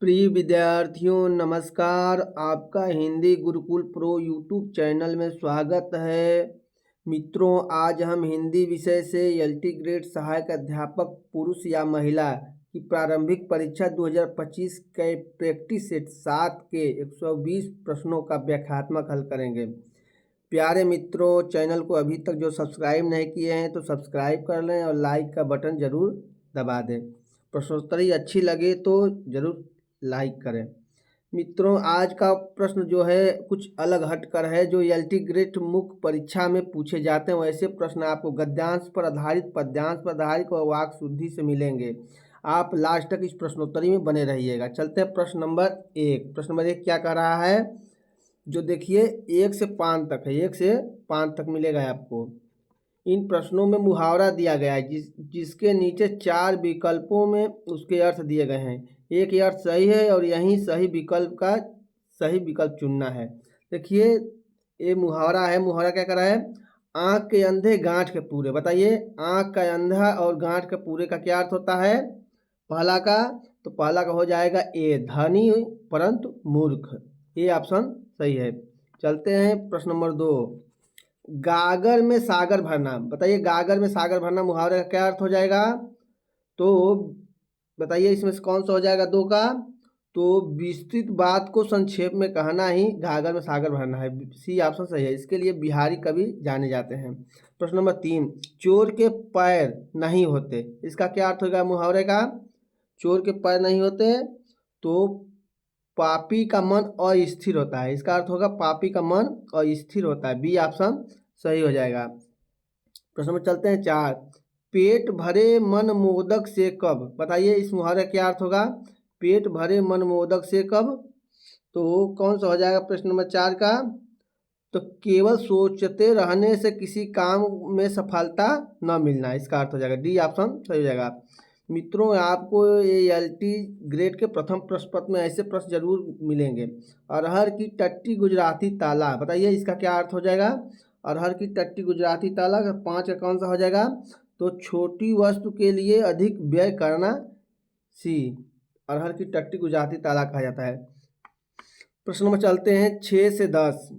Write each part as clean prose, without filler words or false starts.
प्रिय विद्यार्थियों नमस्कार। आपका Hindi Gurukul pro YouTube channel में स्वागत है। मित्रों, आज हम हिंदी विषय से एलटी ग्रेड सहायक अध्यापक पुरुष या महिला की प्रारंभिक परीक्षा 2025 के प्रैक्टिस सेट 7 के 120 प्रश्नों का व्याख्यात्मक हल करेंगे। प्यारे मित्रों, चैनल को अभी तक जो सब्सक्राइब नहीं किए हैं तो सब्सक्राइब कर लें और लाइक का बटन ज़रूर दबा दें। प्रश्नोत्तरी अच्छी लगे तो ज़रूर लाइक करें। मित्रों, आज का प्रश्न जो है कुछ अलग हटकर है, जो एलटी ग्रेड मुख्य परीक्षा में पूछे जाते हैं वैसे प्रश्न आपको गद्यांश पर आधारित, पद्यांश पर आधारित और वाक् शुद्धि से मिलेंगे। आप लास्ट तक इस प्रश्नोत्तरी में बने रहिएगा। चलते हैं प्रश्न नंबर 1। प्रश्न नंबर 1 क्या कह रहा है, जो देखिए 1 से 5 तक है, 1 से 5 तक मिलेगा आपको। इन प्रश्नों में मुहावरा दिया गया है जिसके नीचे 4 विकल्पों में उसके अर्थ दिए गए हैं। एक अर्थ सही है और यही सही विकल्प का सही विकल्प चुनना है। देखिए ये मुहावरा है। मुहावरा क्या कर रहा है, आँख के अंधे गांठ के पूरे। बताइए, आँख का अंधा और गांठ के पूरे का क्या अर्थ होता है। पहला का तो पहला का हो जाएगा ए, धनी परंतु मूर्ख। ये ऑप्शन सही है। चलते हैं प्रश्न नंबर 2। गागर में सागर भरना। बताइए, गागर में सागर भरना मुहावरे का क्या अर्थ हो जाएगा। तो बताइए इसमें से कौन सा हो जाएगा 2 का। तो विस्तृत बात को संक्षेप में कहना ही गागर में सागर भरना है। सी ऑप्शन सही है। इसके लिए बिहारी कवि जाने जाते हैं। प्रश्न नंबर 3, चोर के पैर नहीं होते, इसका क्या अर्थ होगा मुहावरे का। चोर के पैर नहीं होते तो पापी का मन अस्थिर होता है। इसका अर्थ होगा पापी का मन अस्थिर होता है। बी ऑप्शन सही हो जाएगा। प्रश्न में चलते हैं 4, पेट भरे मन मोदक से कब। बताइए इस मुहावरे का क्या अर्थ होगा। पेट भरे मन मोदक से कब, तो कौन सा हो जाएगा प्रश्न नंबर 4 का। तो केवल सोचते रहने से किसी काम में सफलता न मिलना, इसका अर्थ हो जाएगा। डी ऑप्शन सही हो जाएगा। मित्रों, आपको ये एलटी ग्रेड के प्रथम प्रश्न पत्र में ऐसे प्रश्न जरूर मिलेंगे। अरहर की टट्टी गुजराती ताला। बताइए इसका क्या अर्थ हो जाएगा। अरहर की टट्टी गुजराती ताला का 5 का कौन सा हो जाएगा। तो छोटी वस्तु के लिए अधिक व्यय करना। सी, अरहर की टट्टी गुजराती ताला कहा जाता है। प्रश्न नंबर चलते हैं 6 से 10।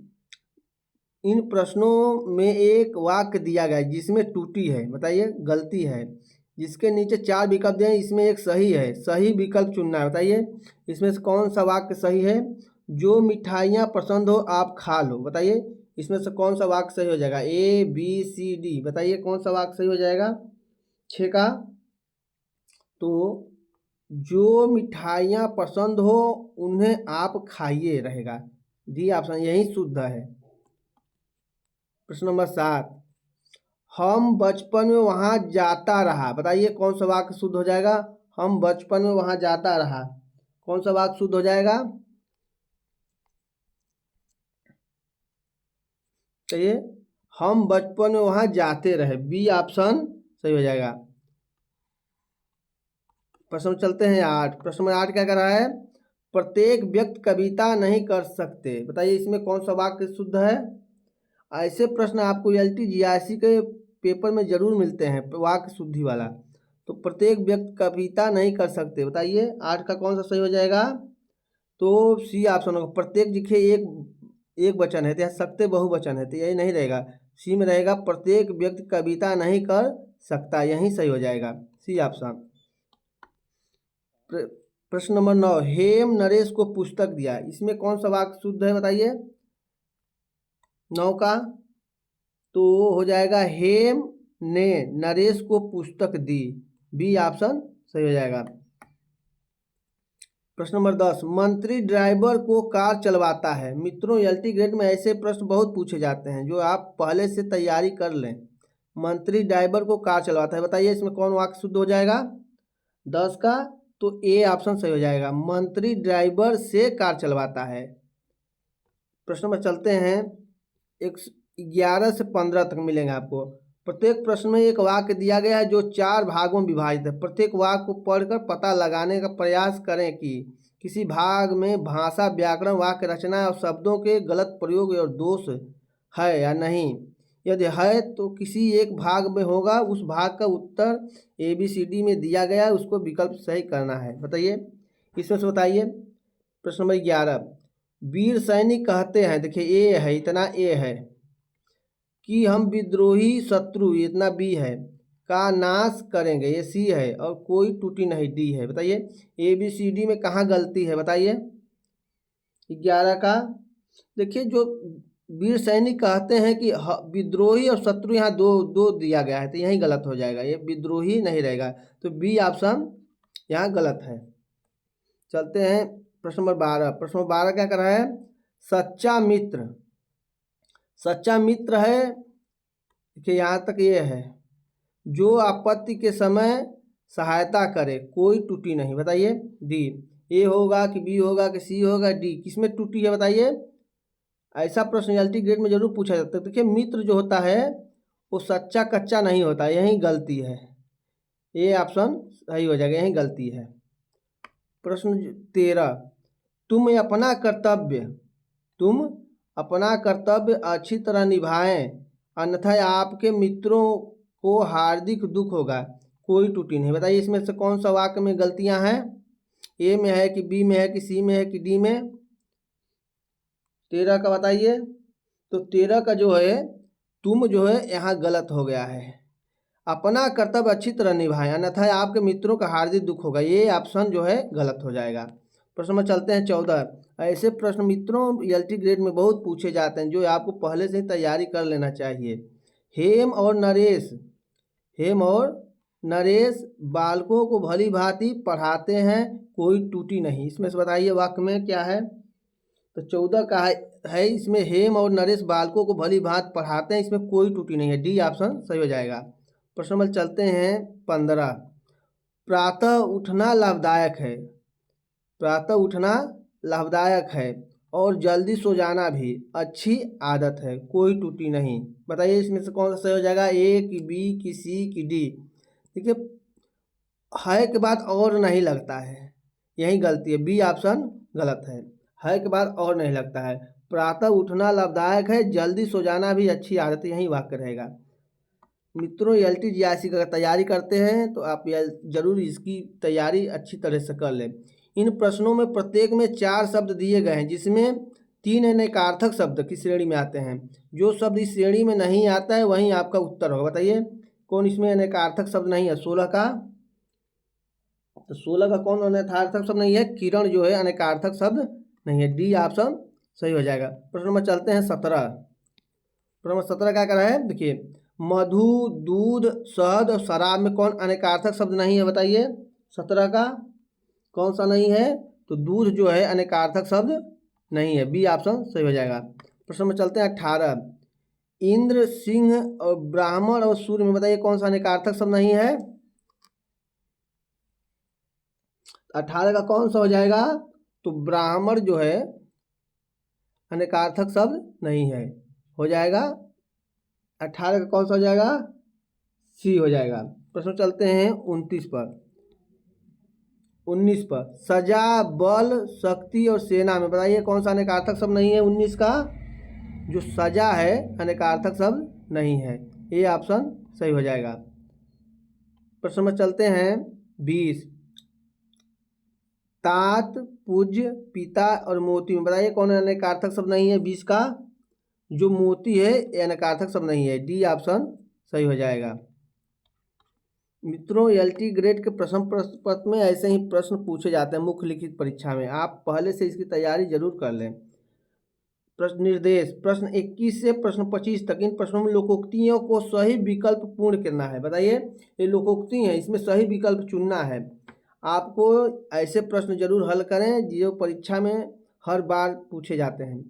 इन प्रश्नों में एक वाक्य दिया गया है जिसमें टूटी है। बताइए गलती है। जिसके नीचे 4 विकल्प दिए हैं, इसमें एक सही है। सही विकल्प चुनना है। बताइए इसमें से कौन सा वाक्य सही है। जो मिठाइयाँ पसंद हो आप खा लो। बताइए इसमें से कौन सा वाक्य सही हो जाएगा। A B C D. बताइए कौन सा वाक्य सही हो जाएगा 6 का। तो जो मिठाइयाँ पसंद हो उन्हें आप खाइए रहेगा। डी ऑप्शन यही शुद्ध है। प्रश्न नंबर 7, हम बचपन में वहाँ जाता रहा। बताइए कौन सा वाक्य शुद्ध हो जाएगा। हम बचपन में वहाँ जाता रहा, कौन सा वाक्य शुद्ध हो जाएगा। चलिए, हम बचपन में वहाँ जाते रहे। बी ऑप्शन सही हो जाएगा। प्रश्न चलते हैं 8। प्रश्न नंबर 8 क्या कर रहा है, प्रत्येक व्यक्ति कविता नहीं कर सकते। बताइए इसमें कौन सा वाक्य शुद्ध है। ऐसे प्रश्न आपको एलटी जीआईसी के पेपर में जरूर मिलते हैं, वाक्य शुद्धि वाला। तो प्रत्येक व्यक्ति कविता नहीं कर सकते। बताइए 8 का कौन सा सही हो जाएगा। तो सी ऑप्शन होगा। प्रत्येक लिखे एक वचन है तो यहाँ सकते बहुवचन है तो यही नहीं रहेगा। सी में रहेगा प्रत्येक व्यक्ति कविता नहीं कर सकता, यही सही हो जाएगा। C option. प्रश्न नंबर 9, हेम नरेश को पुस्तक दिया। इसमें कौन सा वाक्य शुद्ध है। बताइए 9 का। तो हो जाएगा हेम ने नरेश को पुस्तक दी। बी ऑप्शन सही हो जाएगा। प्रश्न नंबर 10, मंत्री ड्राइवर को कार चलवाता है। मित्रों, एलटी ग्रेड में ऐसे प्रश्न बहुत पूछे जाते हैं जो आप पहले से तैयारी कर लें। मंत्री ड्राइवर को कार चलवाता है। बताइए इसमें कौन वाक्य शुद्ध हो जाएगा 10 का। तो ए ऑप्शन सही हो जाएगा। मंत्री ड्राइवर से कार चलवाता है। प्रश्न में चलते हैं 11 से 15 तक मिलेंगे आपको। प्रत्येक प्रश्न में एक वाक्य दिया गया है जो 4 भागों में विभाजित है। प्रत्येक वाक्य को पढ़कर पता लगाने का प्रयास करें कि किसी भाग में भाषा, व्याकरण, वाक्य रचना और शब्दों के गलत प्रयोग और दोष है या नहीं। यदि है तो किसी एक भाग में होगा। उस भाग का उत्तर ABCD में दिया गया है, उसको विकल्प सही करना है। बताइए इसमें से बताइए। प्रश्न नंबर 11, वीर सैनिक कहते हैं, देखिए ए है, इतना ए है, कि हम विद्रोही शत्रु, इतना बी है, का नाश करेंगे, ये सी है, और कोई टूटी नहीं, डी है। बताइए ए बी सी डी में कहाँ गलती है, बताइए 11 का। देखिए जो वीर सैनिक कहते हैं कि विद्रोही और शत्रु, यहाँ दो दो दिया गया है, तो यही गलत हो जाएगा, ये विद्रोही नहीं रहेगा, तो बी ऑप्शन यहाँ गलत है। चलते हैं प्रश्न नंबर 12। प्रश्न नंबर 12 क्या कर रहा है, सच्चा मित्र। सच्चा मित्र है कि यहाँ तक ये है, जो आपत्ति के समय सहायता करे, कोई टूटी नहीं। बताइए डी, ए होगा कि बी होगा कि सी होगा, डी किसमें टूटी है बताइए। ऐसा प्रश्न एलटी ग्रेड में जरूर पूछा जाता है। देखिए मित्र जो होता है वो सच्चा कच्चा नहीं होता, यही गलती है, ये ऑप्शन सही हो जाएगा, यही गलती है। प्रश्न 13, तुम अपना कर्तव्य अच्छी तरह निभाएं, अन्यथा आपके मित्रों को हार्दिक दुख होगा, कोई त्रुटि नहीं। बताइए इसमें से कौन सा वाक्य में गलतियां हैं, ए में है कि बी में है कि सी में है कि डी में। 13 का बताइए। तो 13 का जो है, तुम जो है यहाँ गलत हो गया है, अपना कर्तव्य अच्छी तरह निभाएं अन्यथा आपके मित्रों का हार्दिक दुख होगा, ये ऑप्शन जो है गलत हो जाएगा। प्रश्न में चलते हैं 14। ऐसे प्रश्न मित्रों एलटी ग्रेड में बहुत पूछे जाते हैं, जो आपको पहले से ही तैयारी कर लेना चाहिए। हेम और नरेश बालकों को भली भांति पढ़ाते हैं, कोई टूटी नहीं। इसमें से बताइए वाक्य में क्या है। तो 14 का है इसमें, हेम और नरेश बालकों को भली भांति पढ़ाते हैं, इसमें कोई टूटी नहीं है, डी ऑप्शन सही हो जाएगा। प्रश्न नंबर चलते हैं 15। प्रातः उठना लाभदायक है, प्रातः उठना लाभदायक है और जल्दी सो जाना भी अच्छी आदत है, कोई टूटी नहीं। बताइए इसमें से कौन सा सही हो जाएगा, ए कि बी कि सी कि डी। देखिए है के बाद और नहीं लगता है, यही गलती है, बी ऑप्शन गलत है के बाद और नहीं लगता है। प्रातः उठना लाभदायक है, जल्दी सो जाना भी अच्छी आदत है, यही वाक्य रहेगा। मित्रों एलटी जीआईसी का तैयारी करते हैं तो आप जरूर इसकी तैयारी अच्छी तरह से कर लें। इन प्रश्नों में प्रत्येक में 4 शब्द दिए गए हैं, जिसमें 3 अनेकार्थक शब्द की श्रेणी में आते हैं। जो शब्द इस श्रेणी में नहीं आता है वहीं आपका उत्तर होगा। बताइए कौन इसमें अनेकार्थक शब्द नहीं है, 16 का। तो 16 का कौन अनेकार्थक शब्द नहीं है, किरण जो है अनेकार्थक शब्द नहीं है, डी ऑप्शन सही हो जाएगा। प्रश्न नंबर चलते हैं 17। प्रश्न नंबर 17 क्या कर रहा है, देखिए मधु, दूध, शहद और शराब में कौन अनेकार्थक शब्द नहीं है। बताइए 17 का कौन सा नहीं है, तो दूध जो है अनेकार्थक शब्द नहीं है, बी ऑप्शन सही हो जाएगा। प्रश्न में चलते हैं 18। इंद्र, सिंह और ब्राह्मण और सूर्य में बताइए कौन सा अनेकार्थक शब्द नहीं है। 18 का कौन सा हो जाएगा, तो ब्राह्मण जो है अनेकार्थक शब्द नहीं है, हो जाएगा 18 का कौन सा हो जाएगा, सी हो जाएगा। प्रश्न चलते हैं 19 पर। 19 पर सजा, बल, शक्ति और सेना में बताइए कौन सा अनेकार्थक शब्द नहीं है। 19 का जो सजा है अनेकार्थक शब्द नहीं है, ये ऑप्शन सही हो जाएगा। प्रश्न में चलते हैं 20। तात, पूज्य, पिता और मोती में बताइए कौन अनेकार्थक शब्द नहीं है। 20 का जो मोती है ये अनेकार्थक शब्द नहीं है, डी ऑप्शन सही हो जाएगा। मित्रों एलटी ग्रेड के प्रश्न पत्र में ऐसे ही प्रश्न पूछे जाते हैं मुख्य लिखित परीक्षा में, आप पहले से इसकी तैयारी जरूर कर लें। प्रश्न निर्देश, प्रश्न 21 से प्रश्न 25 तक इन प्रश्नों में लोकोक्तियों को सही विकल्प पूर्ण करना है। बताइए ये लोकोक्ति है, इसमें सही विकल्प चुनना है। आपको ऐसे प्रश्न जरूर हल करें जो परीक्षा में हर बार पूछे जाते हैं।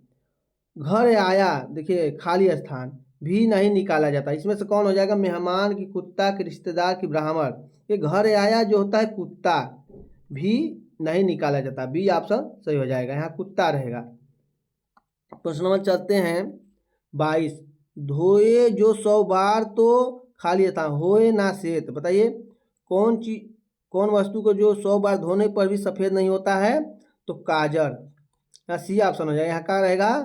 घर आया, देखिए खाली स्थान भी नहीं निकाला जाता, इसमें से कौन हो जाएगा, मेहमान की, कुत्ता की, रिश्तेदार की, ब्राह्मण। ये घर आया जो होता है कुत्ता भी नहीं निकाला जाता, बी ऑप्शन सही हो जाएगा, यहाँ कुत्ता रहेगा। प्रश्न नंबर चलते हैं 22। धोए जो 100 बार तो खाली स्थान होए ना श्वेत। बताइए कौन वस्तु को जो 100 बार धोने पर भी सफ़ेद नहीं होता है, तो काजर, यहाँ सी ऑप्शन हो जाएगा, यहाँ क्या रहेगा,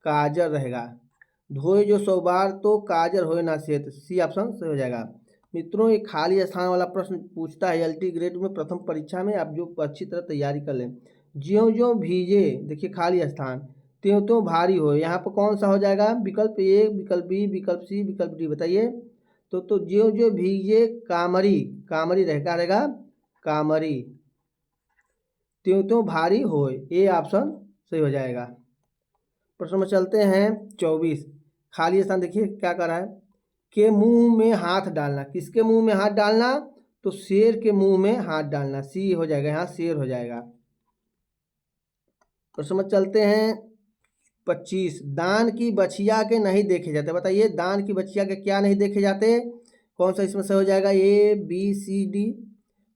काजर रहेगा। धोए जो 100 बार तो काजर होए ना श्वेत, सी ऑप्शन सही हो जाएगा। मित्रों ये खाली स्थान वाला प्रश्न पूछता है एलटी ग्रेड में प्रथम परीक्षा में, आप जो अच्छी तरह तैयारी कर लें। ज्यों ज्यों भीजे, देखिए खाली स्थान, त्यों त्यों भारी हो, यहाँ पर कौन सा हो जाएगा? विकल्प ए, विकल्प बी, विकल्प सी, विकल्प डी, बताइए। तो ज्यों ज्यों भीजे कामरी, कामरी रहेगा कामरी, त्यों त्यों भारी होए, ए ऑप्शन सही हो जाएगा। प्रश्न में चलते हैं 24, खाली स्थान देखिए क्या कर रहा है, के मुंह में हाथ डालना, किसके मुंह में हाथ डालना? तो शेर के मुंह में हाथ डालना, सी हो जाएगा, यहाँ शेर हो जाएगा। प्रश्न में चलते हैं 25, दान की बछिया के नहीं देखे जाते, बताइए दान की बछिया के क्या नहीं देखे जाते? कौन सा इसमें से हो जाएगा? A, B, C, D.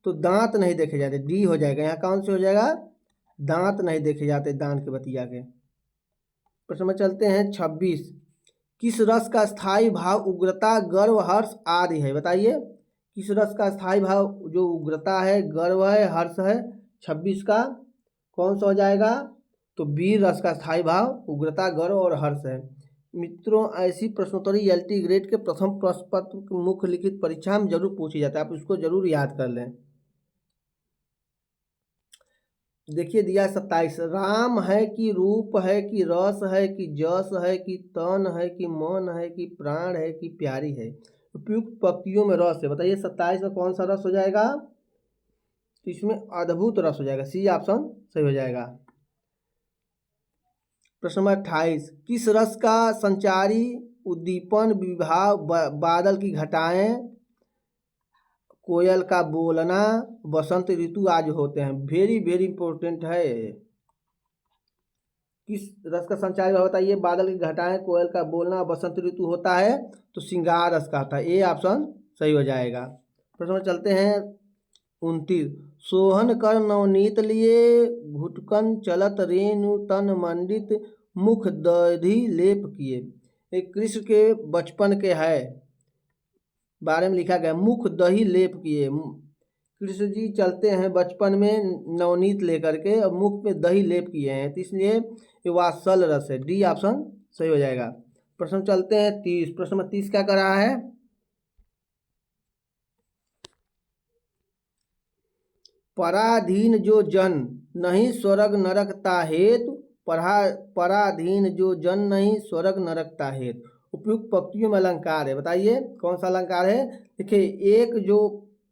तो दांत नहीं देखे जाते, डी हो जाएगा, यहाँ कौन से हो जाएगा? दांत नहीं देखे जाते दान के बतिया के। प्रश्न में चलते हैं 26, किस रस का स्थायी भाव उग्रता, गर्व, हर्ष आदि है, बताइए किस रस का स्थायी भाव जो उग्रता है, गर्व है, हर्ष है? 26 का कौन सा हो जाएगा? तो बी रस का स्थायी भाव उग्रता, गर्व और हर्ष है। मित्रों ऐसी प्रश्नोत्तरी एलटी ग्रेड के प्रथम प्रश्न पत्र मुख्य लिखित परीक्षा में जरूर पूछी जाती है, आप इसको जरूर याद कर लें। देखिए दिया 27, राम है कि रूप है कि रस है कि जस है कि तन है कि मन है कि प्राण है कि प्यारी है, उपयुक्त पंक्तियों में रस है, बताइए 27 में कौन सा रस हो जाएगा? तो इसमें अद्भुत रस हो जाएगा, सी ऑप्शन सही हो जाएगा। प्रश्न नंबर 28, किस रस का संचारी उद्दीपन विभाव, बादल की घटाएं, कोयल का बोलना, बसंत ऋतु आज होते हैं? वेरी वेरी इंपॉर्टेंट है। किस रस का संचारी भाव बताइए? बादल की घटाएं, कोयल का बोलना, बसंत ऋतु होता है, तो श्रृंगार रस का था, ए ऑप्शन सही हो जाएगा। प्रश्न में चलते हैं 29, सोहन कर नवनीत लिए, घुटकन चलत रेणु तन मंडित, मुख दधि लेप किए, एक कृष्ण के बचपन के है बारे में लिखा गया, मुख दही लेप किए, कृष्ण जी चलते हैं बचपन में नवनीत लेकर के और मुख में दही लेप किए हैं, तो इसलिए ये वात्सल रस है, डी ऑप्शन सही हो जाएगा। प्रश्न चलते हैं 30, प्रश्न में 30 क्या कर रहा है? पराधीन जो जन नहीं स्वर्ग नरक ताहेतु, पराधीन जो जन नहीं स्वर्ग नरक ताहेतु, उपयुक्त पंक्तियों में अलंकार है, बताइए कौन सा अलंकार है? देखिए एक जो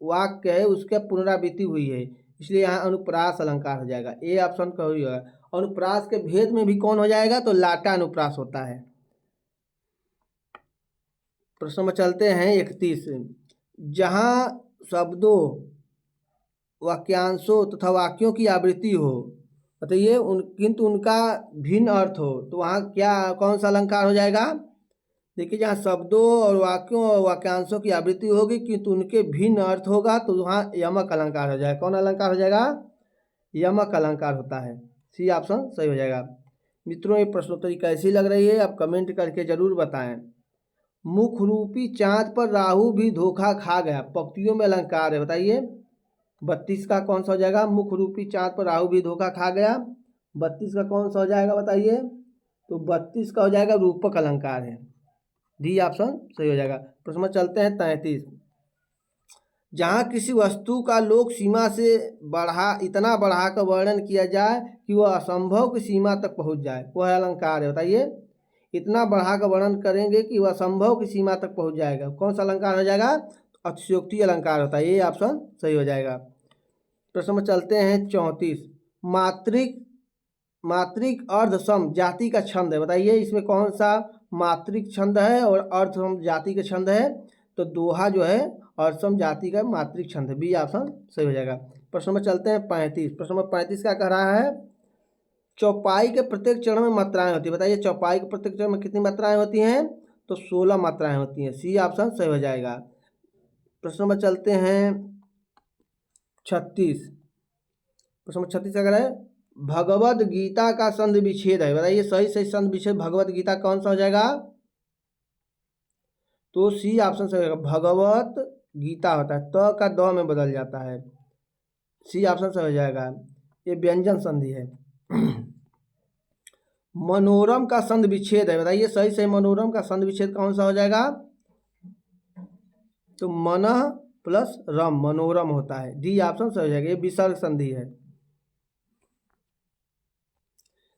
वाक्य है उसके पुनरावृत्ति हुई है, इसलिए यहाँ अनुप्रास अलंकार हो जाएगा, ए ऑप्शन का होगा। अनुप्रास के भेद में भी कौन हो जाएगा? तो लाटा अनुप्रास होता है। प्रश्न में चलते हैं 31, जहाँ शब्दों, वाक्यांशों तथा वाक्यों की आवृत्ति हो, बताइए किंतु उनका भिन्न अर्थ हो, तो वहाँ क्या कौन सा अलंकार हो जाएगा? देखिए जहाँ शब्दों और वाक्यों और वाक्यांशों की आवृत्ति होगी किंतु उनके भिन्न अर्थ होगा, तो वहाँ यमक अलंकार हो जाएगा। कौन अलंकार हो जाएगा? यमक अलंकार होता है, सी ऑप्शन सही हो जाएगा। मित्रों ये प्रश्नोत्तरी कैसी लग रही है आप कमेंट करके जरूर बताएं। मुख रूपी चाँद पर राहु भी धोखा खा गया, पंक्तियों में अलंकार है, बताइए 32 का कौन सा हो जाएगा? मुख रूपी चाँद पर राहु भी धोखा खा गया, 32 का कौन सा हो जाएगा बताइए? तो 32 का हो जाएगा रूपक अलंकार है, डी ऑप्शन सही हो जाएगा। प्रश्न में चलते हैं 33, जहाँ किसी वस्तु का लोक सीमा से इतना बढ़ाकर वर्णन किया जाए कि वह असंभव की सीमा तक पहुँच जाए, वह अलंकार है, बताइए इतना बढ़ाकर वर्णन करेंगे कि वह असंभव की सीमा तक पहुँच जाएगा, कौन सा अलंकार हो जाएगा? अतिशयोक्ति अलंकार होता है, ये ऑप्शन सही हो जाएगा। प्रश्न में चलते हैं 34, मात्रिक अर्धसम जाति का छंद है, बताइए इसमें कौन सा मात्रिक छंद है और अर्धसम जाति का छंद है? तो दोहा जो है अर्धसम जाति का मात्रिक छंद है, बी ऑप्शन सही हो जाएगा। प्रश्न में चलते हैं 35, प्रश्न में 35 क्या कह रहा है? चौपाई के प्रत्येक चरण में मात्राएं होती है, बताइए चौपाई के प्रत्येक चरण में कितनी मात्राएं होती हैं? तो 16 मात्राएं होती हैं, सी ऑप्शन सही हो जाएगा। प्रश्न में चलते हैं 36, प्रश्न में 36 अगर है भगवद गीता का संध विच्छेद है, बताइए सही संध विच्छेद भगवद गीता कौन सा हो जाएगा? तो सी ऑप्शन सही होगा, भगवत गीता होता है, त का द में बदल जाता है, सी ऑप्शन सही हो जाएगा, ये व्यंजन संधि है। मनोरम का संध विच्छेद है, बताइए सही मनोरम का संध विच्छेद कौन सा हो जाएगा? तो मनः प्लस रम मनोरम होता है। डी ऑप्शन सही हो जाएगा, ये विसर्ग संधि है।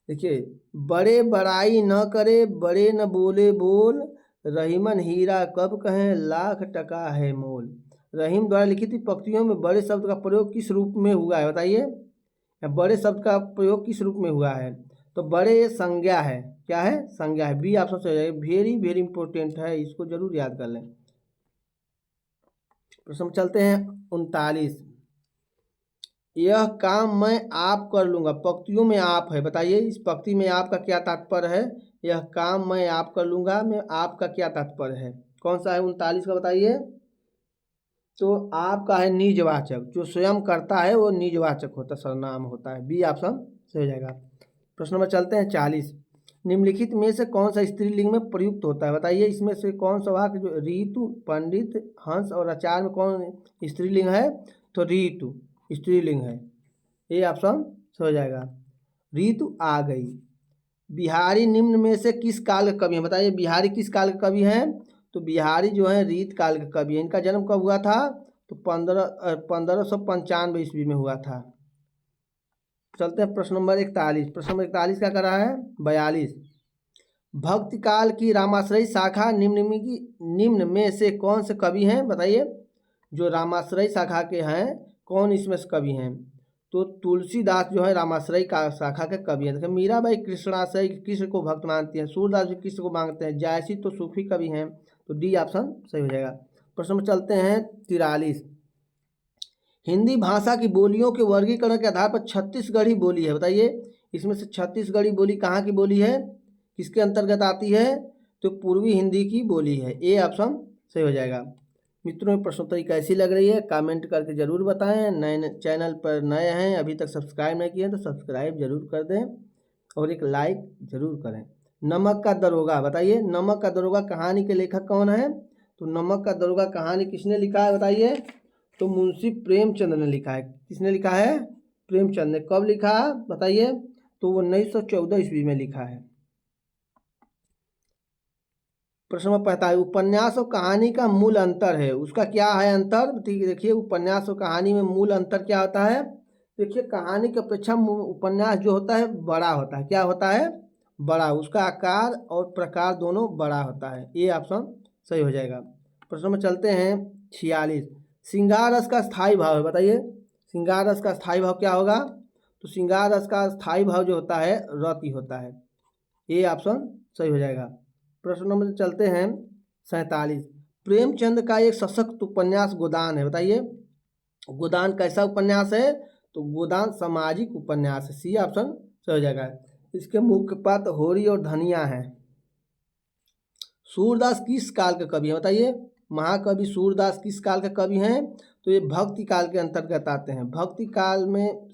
देखिए, बड़े बड़ाई न करे, बड़े न बोले बोल, रहीमन हीरा कब कहें, लाख टका है मोल। रहीम द्वारा लिखित पंक्तियों में बड़े शब्द का प्रयोग किस रूप में हुआ है बताइए, या बड़े शब्द का प्रयोग किस रूप में हुआ है। तो बड़े संज्ञा है, क्या है, संज्ञा है। बी ऑप्शन सही है, वेरी वेरी इंपॉर्टेंट है, इसको जरूर याद कर लें। प्रश्न चलते हैं 39। यह काम मैं आप कर लूँगा, पंक्तियों में आप है, बताइए इस पंक्ति में आपका क्या तात्पर्य है। यह काम मैं आप कर लूँगा में आपका क्या तात्पर्य है, कौन सा है 39 का बताइए। तो आपका है निजवाचक, जो स्वयं करता है वो निजवाचक होता है, सर्वनाम होता है। बी ऑप्शन सही हो जाएगा। प्रश्न नंबर चलते हैं 40। निम्नलिखित में से कौन सा स्त्रीलिंग में प्रयुक्त होता है बताइए, इसमें से कौन सा वाक्य जो ऋतु, पंडित, हंस और आचार्य में कौन स्त्रीलिंग है। तो ऋतु स्त्रीलिंग है, ये ऑप्शन सही हो जाएगा। ऋतु आ गई। बिहारी निम्न में से किस काल के कवि हैं बताइए, बिहारी किस काल के कवि हैं। तो बिहारी जो है रीत काल के कवि हैं। इनका जन्म कब हुआ था, तो 1595 ईस्वी में हुआ था। चलते हैं प्रश्न नंबर 41। प्रश्न नंबर 41 क्या कर रहा है, 42। भक्ति काल की रामाश्रयी शाखा निम्न में से कौन से कवि हैं बताइए। जो रामाश्रयी शाखा के हैं, कौन इसमें से कवि हैं। तो तुलसीदास जो है रामाश्रयी का शाखा के कवि हैं। देखिए, मीराबाई कृष्णाश्रयी, कृष्ण को भक्त मानती हैं। सूरदास भी कृष्ण को मांगते हैं। जायसी तो सूफी कवि हैं। तो डी ऑप्शन सही हो जाएगा। प्रश्न में चलते हैं 43। हिंदी भाषा की बोलियों के वर्गीकरण के आधार पर छत्तीसगढ़ी बोली है बताइए, इसमें से छत्तीसगढ़ी बोली कहाँ की बोली है, किसके अंतर्गत आती है। तो पूर्वी हिंदी की बोली है, ए ऑप्शन सही हो जाएगा। मित्रों, प्रश्नोत्तरी कैसी लग रही है कमेंट करके ज़रूर बताएं। नए चैनल पर नए हैं, अभी तक सब्सक्राइब नहीं किए तो सब्सक्राइब जरूर कर दें और एक लाइक जरूर करें। नमक का दरोगा बताइए, नमक का दरोगा कहानी के लेखक कौन है। तो नमक का दरोगा कहानी किसने लिखा है बताइए। तो मुंशी प्रेमचंद ने लिखा है। किसने लिखा है, प्रेमचंद ने। कब लिखा बताइए, तो वो 1914 ईस्वी में लिखा है। प्रश्न नंबर 45। उपन्यास और कहानी का मूल अंतर है, उसका क्या है अंतर। देखिए, उपन्यास और कहानी में मूल अंतर क्या होता है। देखिए, कहानी की अपेक्षा उपन्यास जो होता है बड़ा होता है, क्या होता है, बड़ा, उसका आकार और प्रकार दोनों बड़ा होता है। ये ऑप्शन सही हो जाएगा। प्रश्न में चलते हैं 46। श्रृंगार रस का स्थायी भाव है बताइए, श्रृंगार रस का स्थायी भाव क्या होगा। तो श्रृंगार रस का स्थायी भाव जो होता है रति होता है। ये ऑप्शन सही हो जाएगा। प्रश्न नंबर चलते हैं 47। प्रेमचंद का एक सशक्त उपन्यास गोदान है बताइए, गोदान कैसा उपन्यास है। तो गोदान सामाजिक उपन्यास है, सी ऑप्शन सही हो जाएगा। इसके मुख्य पात्र होरी और धनिया है। सूरदास किस काल के कवि हैं बताइए, महाकवि सूरदास किस काल के कवि हैं। तो ये भक्ति काल के अंतर्गत आते हैं। भक्ति काल में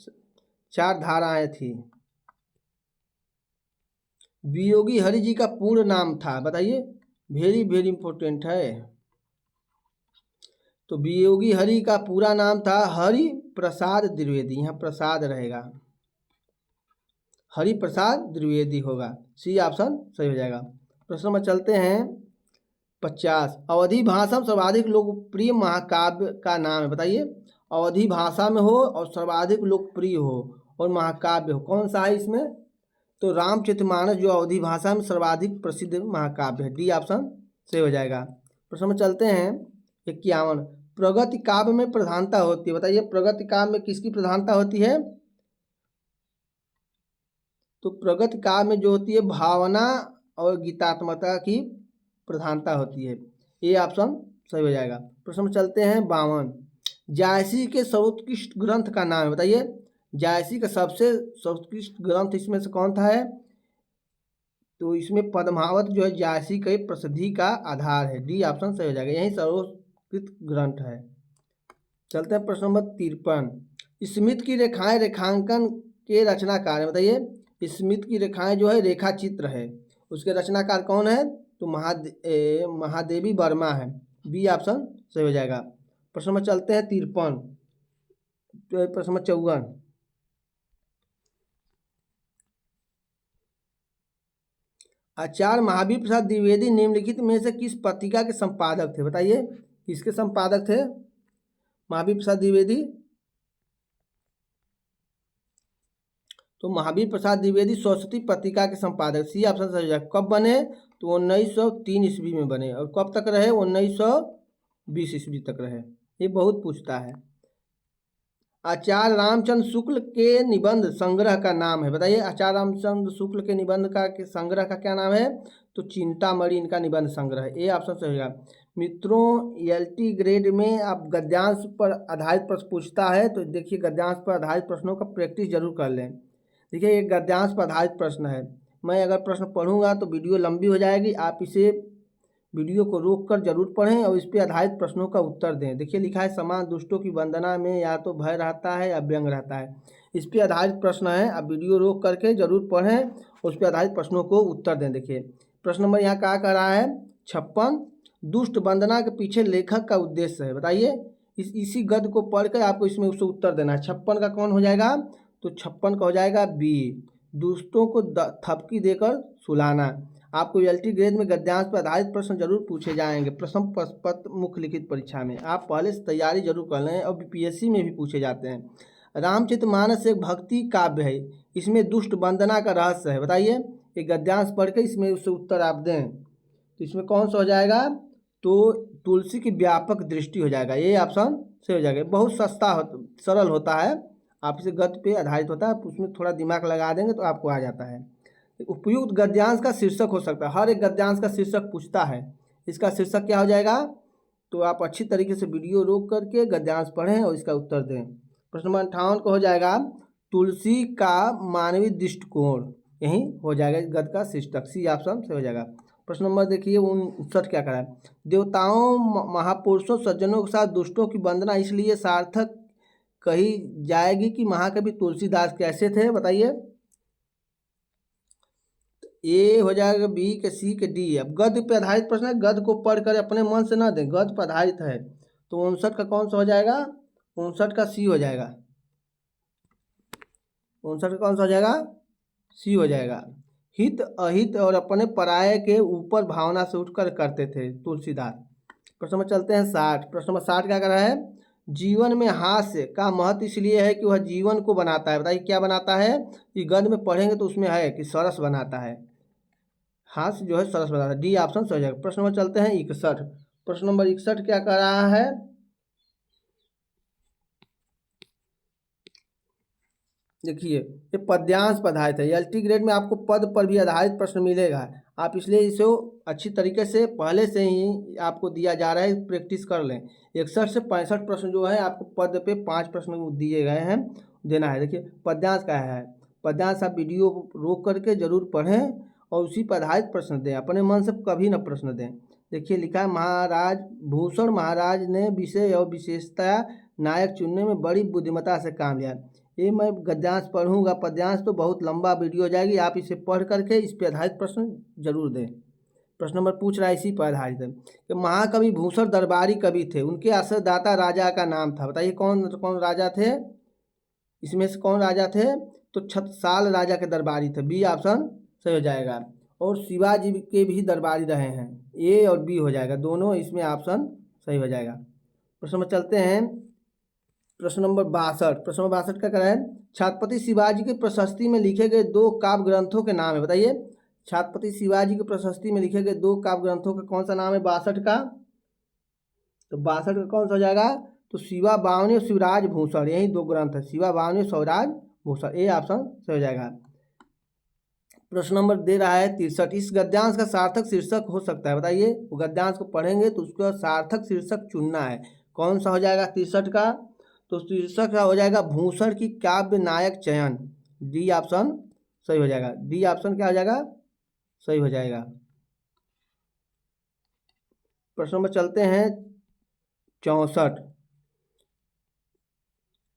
4 धाराएं थी। वियोगी हरि जी का पूर्ण नाम था बताइए, वेरी वेरी इंपॉर्टेंट है। तो वियोगी हरि का पूरा नाम था हरि प्रसाद द्विवेदी, यहाँ प्रसाद रहेगा, हरि प्रसाद द्विवेदी होगा, सी ऑप्शन सही हो जाएगा। प्रश्न में चलते हैं 50। अवधी भाषा में सर्वाधिक लोकप्रिय महाकाव्य का नाम है बताइए। अवधी भाषा में हो और सर्वाधिक लोकप्रिय हो और महाकाव्य हो, कौन सा है इसमें। तो रामचरितमानस जो अवधी भाषा में सर्वाधिक प्रसिद्ध महाकाव्य है, डी ऑप्शन सही हो जाएगा। प्रश्न में चलते हैं 51। प्रगति काव्य में प्रधानता होती है बताइए, प्रगति काव्य में किसकी प्रधानता होती है। तो प्रगति काव्य में जो होती है भावना और गीतात्मकता की प्रधानता होती है, ये ऑप्शन सही हो जाएगा। प्रश्न में चलते हैं 52। जायसी के सर्वोत्कृष्ट ग्रंथ का नाम है बताइए, जायसी का सबसे सर्वोत्कृष्ट ग्रंथ इसमें से कौन सा है। तो इसमें पद्मावत जो है जायसी के प्रसिद्धि का आधार है, डी ऑप्शन सही हो जाएगा, यही सर्वोत्कृष्ट ग्रंथ है। चलते हैं प्रश्न नंबर 53। स्मिथ की रेखाएं रेखांकन के रचनाकार है बताइए। स्मिथ की रेखाएं जो है रेखा चित्र है, उसके रचनाकार कौन है। तो महादेवी वर्मा है, बी ऑप्शन सही हो जाएगा। प्रश्न में चलते हैं 53। प्रश्न में 54। आचार्य महावीर प्रसाद द्विवेदी निम्नलिखित में से किस पत्रिका के संपादक थे बताइए, इसके संपादक थे महावीर प्रसाद द्विवेदी। तो महावीर प्रसाद द्विवेदी सरस्वती पत्रिका के संपादक, सी ऑप्शन सही है। कब बने? तो 1903 ईस्वी में बने। और कब तक रहे? 1920 ईस्वी तक रहे। ये बहुत पूछता है। आचार्य रामचंद्र शुक्ल के निबंध संग्रह का नाम है, बताइए। आचार्य रामचंद्र शुक्ल के निबंध का संग्रह का क्या नाम है? तो चिंतामणि इनका निबंध संग्रह है। ए ऑप्शन सही है। मित्रों, एलटी ग्रेड में आप गद्यांश पर आधारित प्रश्न पूछता है, तो देखिए गद्यांश पर आधारित प्रश्नों का प्रैक्टिस जरूर कर लें। देखिए ये गद्यांश पर आधारित प्रश्न है। मैं अगर प्रश्न पढ़ूंगा तो वीडियो लंबी हो जाएगी, आप इसे वीडियो को रोक कर जरूर पढ़ें और इस पर आधारित प्रश्नों का उत्तर दें। देखिए लिखा है, समान दुष्टों की वंदना में या तो भय रहता है या व्यंग रहता है। इस पर आधारित प्रश्न है, आप वीडियो रोक करके जरूर पढ़ें, उस पर आधारित प्रश्नों को उत्तर दें। देखिए प्रश्न नंबर यहाँ क्या कह रहा है? 56 दुष्ट वंदना के पीछे लेखक का उद्देश्य है, बताइए। इसी गद्य को पढ़कर आपको इसमें उससे उत्तर देना है। 56 का कौन हो जाएगा? तो 56 का हो जाएगा बी, दुष्टों को थपकी देकर सुलाना। आपको एलटी ग्रेड में गद्यांश पर आधारित प्रश्न जरूर पूछे जाएंगे प्रथम पत्र मुख्य लिखित परीक्षा में। आप पहले से तैयारी जरूर कर लें, और बीपीएससी में भी पूछे जाते हैं। रामचरितमानस एक भक्ति काव्य है, इसमें दुष्ट वंदना का रहस्य है, बताइए। ये गद्यांश पढ़ के इसमें उससे उत्तर आप दें, तो इसमें कौन सा हो जाएगा? तो तुलसी की व्यापक दृष्टि हो जाएगा। ये ऑप्शन से हो जाएगा। बहुत सस्ता सरल होता है, आप इसे गद्य पे आधारित होता है, उसमें थोड़ा दिमाग लगा देंगे तो आपको आ जाता है। उपयुक्त गद्यांश का शीर्षक हो सकता है, हर एक गद्यांश का शीर्षक पूछता है। इसका शीर्षक क्या हो जाएगा? तो आप अच्छी तरीके से वीडियो रोक करके गद्यांश पढ़ें और इसका उत्तर दें। प्रश्न नंबर 58 को हो जाएगा, तुलसी का मानवीय दृष्टिकोण, यही हो जाएगा गद्य का शीर्षक, सी ऑप्शन से हो जाएगा। प्रश्न नंबर देखिए 59 क्या करा है? देवताओं, महापुरुषों, सज्जनों के साथ दुष्टों की वंदना इसलिए सार्थक कही जाएगी कि महाकवि तुलसीदास कैसे थे, बताइए। ए हो जाएगा, बी के, सी के, डी। अब गद्य पे आधारित प्रश्न है, गद्य को पढ़ कर अपने मन से ना दें, गद्य पर आधारित है। तो 59 का कौन सा हो जाएगा? 59 का सी हो जाएगा। 59 का कौन सा हो जाएगा? सी हो जाएगा। हित अहित और अपने पराये के ऊपर भावना से उठकर करते थे तुलसीदास। प्रश्न नंबर चलते हैं 60। प्रश्न नंबर 60 क्या कर रहा है? जीवन में हास्य का महत्व इसलिए है कि वह जीवन को बनाता है, बताइए क्या बनाता है? ये गद्य में पढ़ेंगे तो उसमें है कि सरस बनाता है, हास्य जो है सरस बनाता है। डी ऑप्शन सही हो जाएगा। प्रश्न नंबर चलते हैं 61। प्रश्न नंबर 61 क्या कर रहा है? देखिए ये पद्यांश पर आधारित है। एलटी ग्रेड में आपको पद पर भी आधारित प्रश्न मिलेगा, आप इसलिए इसे अच्छी तरीके से पहले से ही आपको दिया जा रहा है, प्रैक्टिस कर लें। 61 से 65 प्रश्न जो है आपको पद पे 5 प्रश्न दिए गए हैं, देना है। देखिए पद्यांश क्या है? पद्यांश आप वीडियो रोक करके जरूर पढ़ें और उसी पर आधारित प्रश्न दें, अपने मन से कभी न प्रश्न दें। देखिए लिखा है, महाराज भूषण महाराज ने विषय और विशेषता नायक चुनने में बड़ी बुद्धिमत्ता से काम लिया। ये मैं गद्यांश पढ़ूंगा, पद्यांश तो बहुत लंबा वीडियो हो जाएगी, आप इसे पढ़ करके इस पर आधारित प्रश्न जरूर दें। प्रश्न नंबर पूछ रहा है इसी पर आधारित है कि महाकवि भूषण दरबारी कवि थे, उनके आश्रयदाता राजा का नाम था, बताइए कौन कौन राजा थे? इसमें से कौन राजा थे? तो छत्रसाल राजा के दरबारी थे, बी ऑप्शन सही हो जाएगा। और शिवाजी के भी दरबारी रहे हैं, ए और बी हो जाएगा, दोनों इसमें ऑप्शन सही हो जाएगा। प्रश्न में चलते हैं प्रश्न नंबर 62। प्रश्न नंबर 62 का है, छत्रपति शिवाजी के प्रशस्ति में लिखे गए 2 काव्य ग्रंथों के नाम है, बताइए। छत्रपति शिवाजी के प्रशस्ति में लिखे गए 2 काव्य ग्रंथों का कौन सा नाम है 62 का? तो 62 का कौन सा हो जाएगा? तो शिवा बावनी और शिवराज भूषण, यही 2 ग्रंथ है, शिवा बावनी और शिवराज भूषण, ए ऑप्शन सही हो जाएगा। प्रश्न नंबर दे रहा है 63। इस गद्यांश का सार्थक शीर्षक हो सकता है, बताइए। गद्यांश को पढ़ेंगे तो उसका सार्थक शीर्षक चुनना है, कौन सा हो जाएगा 63 का? तो शीर्षक क्या हो जाएगा? भूषण की काव्य नायक चयन, डी ऑप्शन सही हो जाएगा। डी ऑप्शन क्या हो जाएगा? सही हो जाएगा। प्रश्न नंबर चलते हैं 64।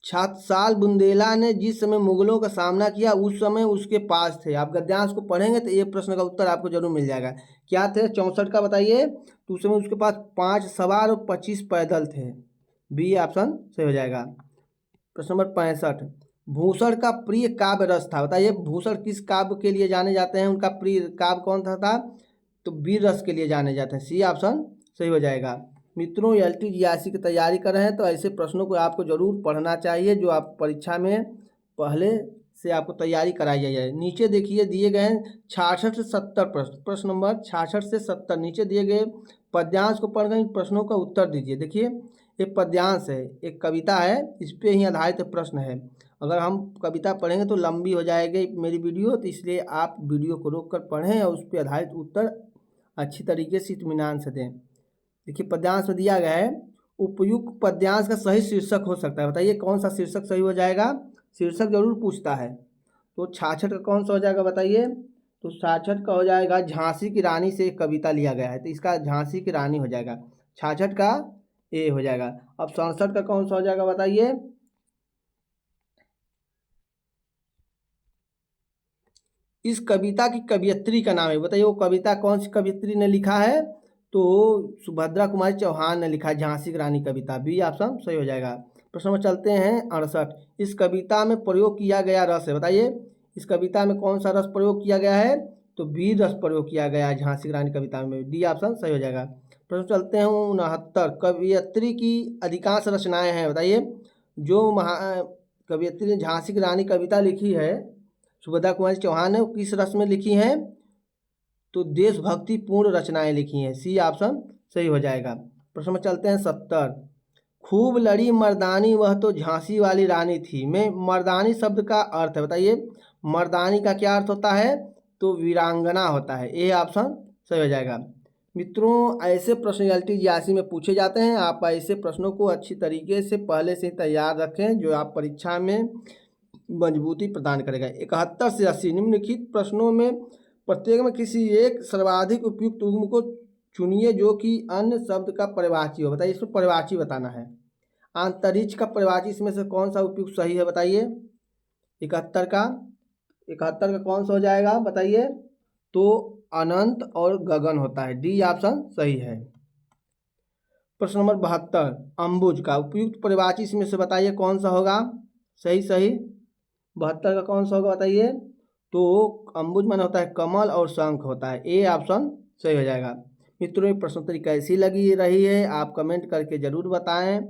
छत्रसाल बुंदेला ने जिस समय मुगलों का सामना किया उस समय उसके पास थे, आप गद्यांश को पढ़ेंगे तो ये प्रश्न का उत्तर आपको जरूर मिल जाएगा। क्या थे 64 का बताइए? तो उस समय उसके पास 5 सवार और 25 पैदल थे, बी ऑप्शन सही हो जाएगा। प्रश्न नंबर 65। भूषण का प्रिय काव्य रस था, बताइए। भूषण किस काव्य के लिए जाने जाते हैं, उनका प्रिय काव्य कौन था? तो वीर रस के लिए जाने जाते हैं, सी ऑप्शन सही हो जाएगा। मित्रों LTGIC की तैयारी कर रहे हैं तो ऐसे प्रश्नों को आपको जरूर पढ़ना चाहिए, जो आप परीक्षा में पहले से आपको तैयारी कराई जाए। नीचे देखिए दिए गए हैं 66 से 70 प्रश्न, प्रश्न नंबर 66 से 70 नीचे दिए गए पद्यांश को पढ़कर इन प्रश्नों का उत्तर दीजिए। देखिए एक पद्यांश है, एक कविता है, इस पे ही आधारित प्रश्न है। अगर हम कविता पढ़ेंगे तो लंबी हो जाएगी मेरी वीडियो, तो इसलिए आप वीडियो को रोक कर पढ़ें और उस पर आधारित उत्तर अच्छी तरीके से इत्मीनान से दें। देखिए पद्यांश में दिया गया है, उपयुक्त पद्यांश का सही शीर्षक हो सकता है, बताइए कौन सा शीर्षक सही हो जाएगा। शीर्षक जरूर पूछता है। तो 66 का कौन सा हो जाएगा बताइए। तो 66 का हो जाएगा झांसी की रानी से एक कविता लिया गया है, तो इसका झांसी की रानी हो जाएगा। 66 का ए हो जाएगा। अब 67 का कौन सा हो जाएगा बताइए। इस कविता की कवियत्री का नाम है, बताइए वो कविता कौन सी कवियत्री ने लिखा है। तो सुभद्रा कुमारी चौहान ने लिखा है झांसी की रानी कविता, बी ऑप्शन सही हो जाएगा। प्रश्न में चलते हैं 68। इस कविता में प्रयोग किया गया रस है, बताइए इस कविता में कौन सा रस प्रयोग किया गया है। तो वीर रस प्रयोग किया गया है झांसी की रानी कविता में, डी ऑप्शन सही हो जाएगा। प्रश्न चलते हैं 69। कवियत्री की अधिकांश रचनाएं हैं, बताइए जो कवियत्री ने झांसी की रानी कविता लिखी है सुभद्रा कुमारी चौहान ने, किस रस में लिखी हैं। तो देशभक्ति पूर्ण रचनाएं लिखी हैं, सी ऑप्शन सही हो जाएगा। प्रश्न में चलते हैं 70। खूब लड़ी मर्दानी वह तो झांसी वाली रानी थी में मर्दानी शब्द का अर्थ है, बताइए मर्दानी का क्या अर्थ होता है। तो वीरांगना होता है, ए ऑप्शन सही हो जाएगा। मित्रों ऐसे प्रश्न LTGIC में पूछे जाते हैं, आप ऐसे प्रश्नों को अच्छी तरीके से पहले से तैयार रखें, जो आप परीक्षा में मजबूती प्रदान करेगा। 71 से 80 निम्नलिखित प्रश्नों में प्रत्येक में किसी एक सर्वाधिक उपयुक्त युग्म को चुनिए जो कि अन्य शब्द का पर्यायवाची हो, बताइए इसमें पर्यायवाची बताना है। अंतरिक्ष का पर्यायवाची इसमें से कौन सा उपयुक्त सही है बताइए। 71 का कौन सा हो जाएगा बताइए। तो अनंत और गगन होता है, डी ऑप्शन सही है। प्रश्न नंबर 72। अम्बुज का उपयुक्त पर्यायवाची इसमें से बताइए कौन सा होगा। सही 72 का कौन सा होगा बताइए। तो अम्बुज माने होता है कमल और शंख होता है, ए ऑप्शन सही हो जाएगा। मित्रों ये प्रश्नोत्तरी कैसी लगी रही है आप कमेंट करके जरूर बताएं।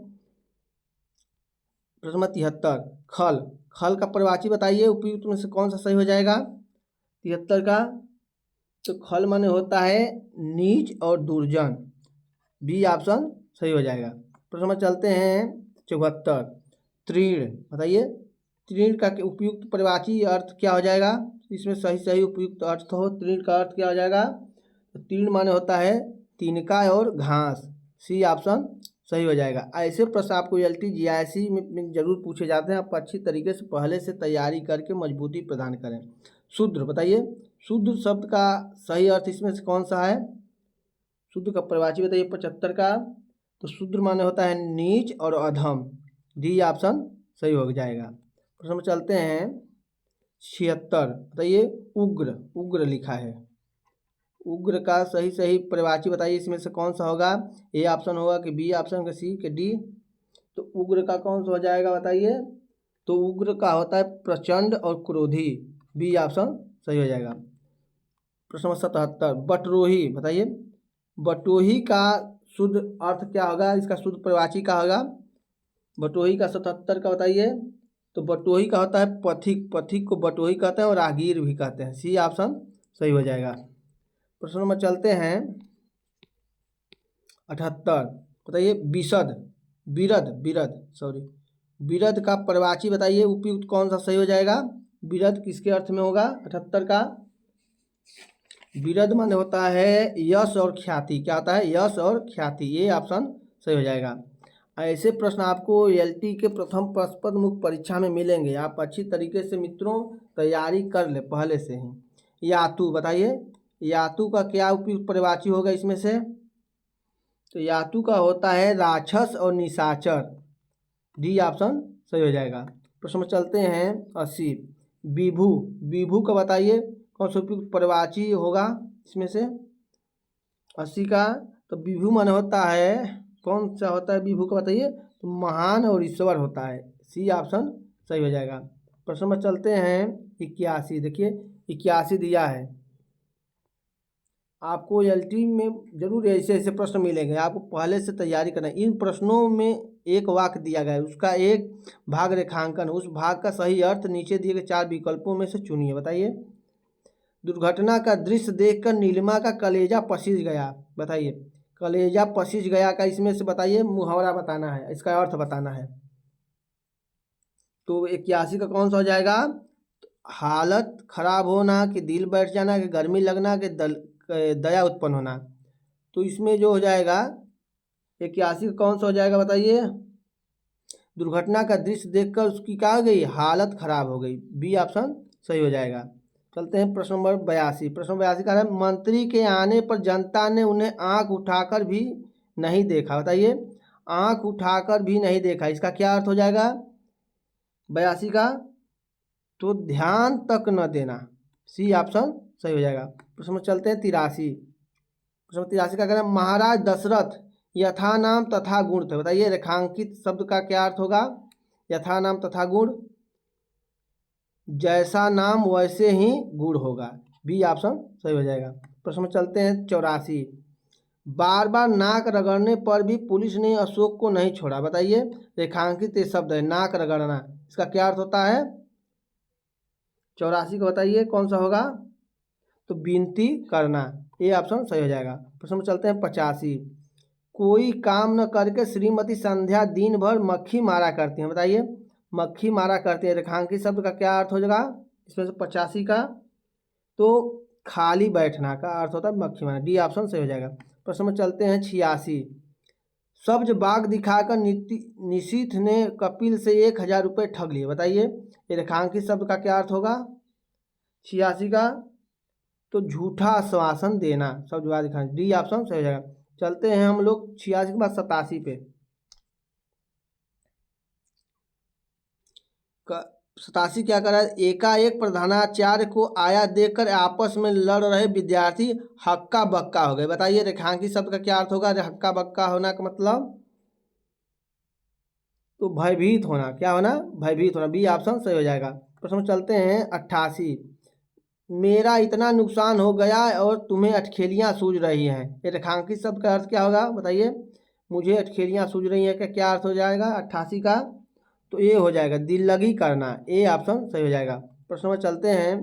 प्रश्न नंबर 73। खल का पर्यायवाची बताइए उपयुक्त में से कौन सा सही हो जाएगा। 73 का तो खल माने होता है नीच और दुर्जन, बी ऑप्शन सही हो जाएगा। प्रश्न में चलते हैं 74। तीर्ण बताइए तीर्ण का उपयुक्त पर्यायवाची अर्थ क्या हो जाएगा। इसमें सही उपयुक्त अर्थ हो तीर्ण का अर्थ क्या हो जाएगा। तो तीर्ण माने होता है तिनका और घास, सी ऑप्शन सही हो जाएगा। ऐसे प्रश्न आपको LTGIC में जरूर पूछे जाते हैं, आप अच्छी तरीके से पहले से तैयारी करके मजबूती प्रदान करें। शूद्र बताइए शूद्र शब्द का सही अर्थ इसमें से कौन सा है। शूद्र का पर्यायवाची बताइए 75 का। तो शूद्र माने होता है नीच और अधम, डी ऑप्शन सही हो जाएगा। प्रश्न में चलते हैं 76। बताइए उग्र लिखा है, उग्र का सही पर्यायवाची बताइए इसमें से कौन सा होगा। ए ऑप्शन होगा कि बी ऑप्शन का सी के डी। तो उग्र का कौन सा हो जाएगा बताइए। तो उग्र का होता है प्रचंड और क्रोधी, बी ऑप्शन सही हो जाएगा। प्रश्न नंबर 77। बटरोही बताइए बटोही का शुद्ध अर्थ क्या होगा, इसका शुद्ध पर्यायवाची का होगा। बटोही का 77 का बताइए। तो बटोही का होता है पथिक को बटोही कहते हैं और राहगीर भी कहते हैं, सी ऑप्शन सही हो जाएगा। प्रश्न नंबर चलते हैं 78। बताइए बिरध का पर्यायवाची बताइए उपयुक्त कौन सा सही हो जाएगा। बिरध किसके अर्थ में होगा 78 का। बिरध माने होता है यश और ख्याति, क्या होता है यश और ख्याति, ये ऑप्शन सही हो जाएगा। ऐसे प्रश्न आपको LT के प्रथम पद मुक्त परीक्षा में मिलेंगे, आप अच्छी तरीके से मित्रों तैयारी कर ले पहले से ही। यातु बताइए यातु का क्या उपयुक्त पर्यायवाची होगा इसमें से। तो यातु का होता है राक्षस और निशाचर, डी ऑप्शन सही हो जाएगा। प्रश्न में चलते हैं 80। विभू का बताइए कौन सा उपयुक्त पर्यायवाची होगा इसमें से 80 का। तो विभू माने होता है कौन सा होता है विभू का बताइए। तो महान और ईश्वर होता है, सी ऑप्शन सही हो जाएगा। प्रश्न में चलते हैं 81। देखिए 81 दिया है आपको एलटी में जरूर ऐसे ऐसे प्रश्न मिलेंगे, आपको पहले से तैयारी करना है। इन प्रश्नों में एक वाक्य दिया गया है, उसका एक भाग रेखांकन, उस भाग का सही अर्थ नीचे दिए गए 4 विकल्पों में से चुनिए। बताइए। दुर्घटना का दृश्य देखकर नीलिमा का कलेजा पसीज गया। बताइए। कलेजा पसीज गया का इसमें से बताइए मुहावरा बताना है, इसका अर्थ बताना है। तो 81 का कौन सा हो जाएगा? हालत खराब होना, कि दिल बैठ जाना, कि गर्मी लगना, कि दया उत्पन्न होना। तो इसमें जो हो जाएगा 81 का कौन सा हो जाएगा बताइए? दुर्घटना का दृश्य देखकर उसकी क्या हो गई? हालत खराब हो गई। बी ऑप्शन सही हो जाएगा। चलते हैं प्रश्न नंबर 82। प्रश्न 82 का है, मंत्री के आने पर जनता ने उन्हें आंख उठाकर भी नहीं देखा। बताइए। आंख उठाकर भी नहीं देखा, इसका क्या अर्थ हो जाएगा 82 का? तो ध्यान तक न देना। सी ऑप्शन सही हो जाएगा। प्रश्न में चलते हैं 83। प्रश्न 83 का करें, महाराज दशरथ यथा नाम तथा गुण थे। बताइए रेखांकित शब्द का क्या अर्थ होगा? यथा नाम तथा गुण, जैसा नाम वैसे ही गुण होगा। बी ऑप्शन सही हो जाएगा। प्रश्न में चलते हैं 84। बार बार नाक रगड़ने पर भी पुलिस ने अशोक को नहीं छोड़ा। बताइए रेखांकित ये शब्द है नाक रगड़ना, इसका क्या अर्थ होता है? 84 को बताइए कौन सा होगा? तो विनती करना। ये ऑप्शन सही हो जाएगा। प्रश्न में चलते हैं 85। कोई काम न करके श्रीमती संध्या दिन भर मक्खी मारा करती हैं। बताइए मक्खी मारा करती है, रेखांकित शब्द का क्या अर्थ हो जाएगा इसमें से 85 का? तो खाली बैठना का अर्थ होता है मक्खी मारा। डी ऑप्शन सही हो जाएगा। प्रश्न में चलते हैं 86। सब्ज बाग दिखाकर निशीथ ने कपिल से 1000 रुपये ठग लिए। बताइए ये रेखांकित शब्द का क्या अर्थ होगा 86 का? तो झूठा आश्वासन देना, सब्ज बाग दिखाना। डी ऑप्शन सही हो जाएगा। चलते हैं हम लोग 86 के बाद 87 पे। 87 क्या करा? एकाएक प्रधानाचार्य को आया देखकर आपस में लड़ रहे विद्यार्थी हक्का बक्का हो गए। बताइए रेखांकित शब्द का क्या अर्थ होगा? हक्का बक्का होना का मतलब तो भयभीत होना। क्या होना? भयभीत होना। बी ऑप्शन सही हो जाएगा। प्रश्न में चलते हैं 88। मेरा इतना नुकसान हो गया और तुम्हें अटखेलियाँ सूझ रही हैं। ये रेखांकित शब्द का अर्थ क्या होगा बताइए? मुझे अटखेलियाँ सूझ रही हैं का क्या अर्थ हो जाएगा 88 का? तो ये हो जाएगा दिल लगी करना। ए ऑप्शन सही हो जाएगा। प्रश्न में चलते हैं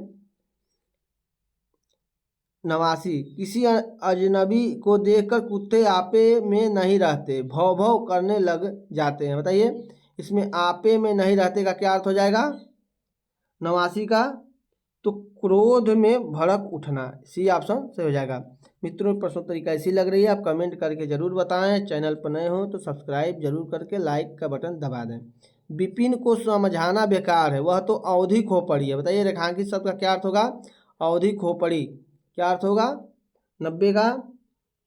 89। किसी अजनबी को देखकर कुत्ते आपे में नहीं रहते, भौ भौ करने लग जाते हैं। बताइए इसमें आपे में नहीं रहते का क्या अर्थ हो जाएगा 89 का? तो क्रोध में भड़क उठना। सी ऑप्शन सही हो जाएगा। मित्रों प्रश्नोत्तरी कैसी लग रही है आप कमेंट करके जरूर बताएं। चैनल पर नए हो तो सब्सक्राइब जरूर करके लाइक का बटन दबा दें। विपिन को समझाना बेकार है, वह तो अवधि खोपड़ी है। बताइए रेखांकित शब्द का क्या अर्थ होगा? अवधि खोपड़ी क्या अर्थ होगा 90 का?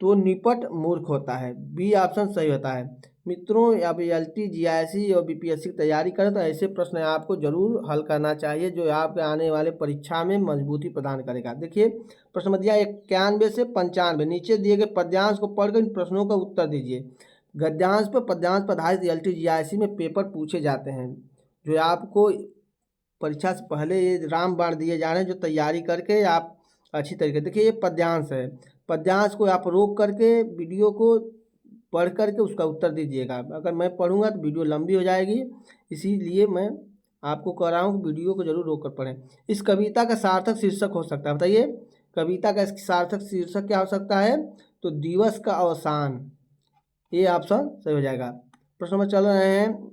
तो निपट मूर्ख होता है। बी ऑप्शन सही होता है। मित्रों अब एलटी जीआईसी और बीपीएससी की तैयारी करें तो ऐसे प्रश्न आपको जरूर हल करना चाहिए जो आपके आने वाले परीक्षा में मजबूती प्रदान करेगा। देखिए प्रश्न दिया 91 से 95, नीचे दिए गए पद्यांश को पढ़कर इन प्रश्नों का उत्तर दीजिए। गद्यांश पर पद्यांश पर आधारित एलटी जीआईसी में पेपर पूछे जाते हैं जो आपको परीक्षा से पहले ये रामबाण दिए जा रहे हैं जो तैयारी करके आप अच्छी तरीके। देखिए ये पद्यांश है, पद्यांश को आप रोक करके वीडियो को पढ़ करके उसका उत्तर दीजिएगा। अगर मैं पढ़ूंगा तो वीडियो लंबी हो जाएगी, इसीलिए मैं आपको कह रहा हूँ कि वीडियो को जरूर रोक कर पढ़ें। इस कविता का सार्थक शीर्षक हो सकता है। बताइए कविता का सार्थक शीर्षक क्या हो सकता है? तो दिवस का अवसान। ये ऑप्शन सही हो जाएगा। प्रश्न में चल रहे हैं,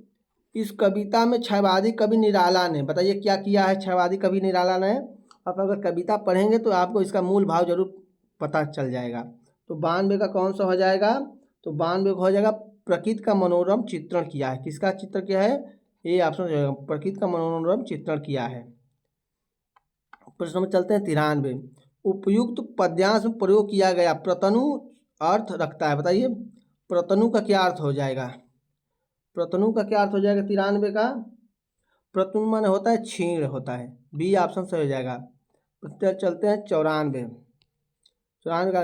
इस कविता में क्षयवादी कवि निराला ने बताइए क्या किया है? क्षयवादी कवि निराला ने आप अगर कविता पढ़ेंगे तो आपको इसका मूल भाव जरूर पता चल जाएगा। तो 92 का कौन सा हो जाएगा? तो 92 का हो जाएगा प्रकृति का मनोरम चित्रण किया है। किसका चित्र किया है? ये ऑप्शन हो जाएगा प्रकृति का मनोरम चित्रण किया है। प्रश्न में चलते हैं 93। उपयुक्त पद्यांश में प्रयोग किया गया प्रतनु अर्थ रखता है। बताइए प्रतनु का क्या अर्थ हो जाएगा? प्रतनु का क्या अर्थ हो जाएगा 93 का? प्रतनु माने होता है छीण होता है। बी ऑप्शन सही हो जाएगा। चलते हैं 94। 94 का